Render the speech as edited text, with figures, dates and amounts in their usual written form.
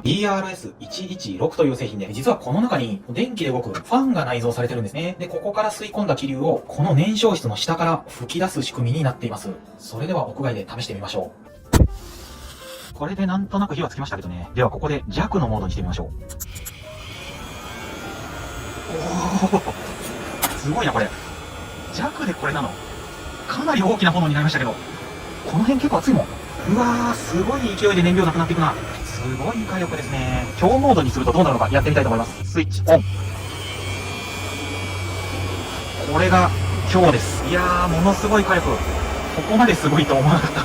DRS116 という製品で、実はこの中に電気で動くファンが内蔵されてるんですね。で、ここから吸い込んだ気流をこの燃焼室の下から吹き出す仕組みになっています。それでは屋外で試してみましょう。これでなんとなく火はつきましたけどね。ではここで弱のモードにしてみましょう。おー、すごいなこれ。弱でこれなの。かなり大きな炎になりましたけど、この辺結構熱いもん。うわー、すごい勢いで燃料なくなっていくな。すごい火力ですね。強モードにするとどうなるのかやってみたいと思います。スイッチオン。これが強です。いやー、ものすごい火力。ここまですごいと思わなかった。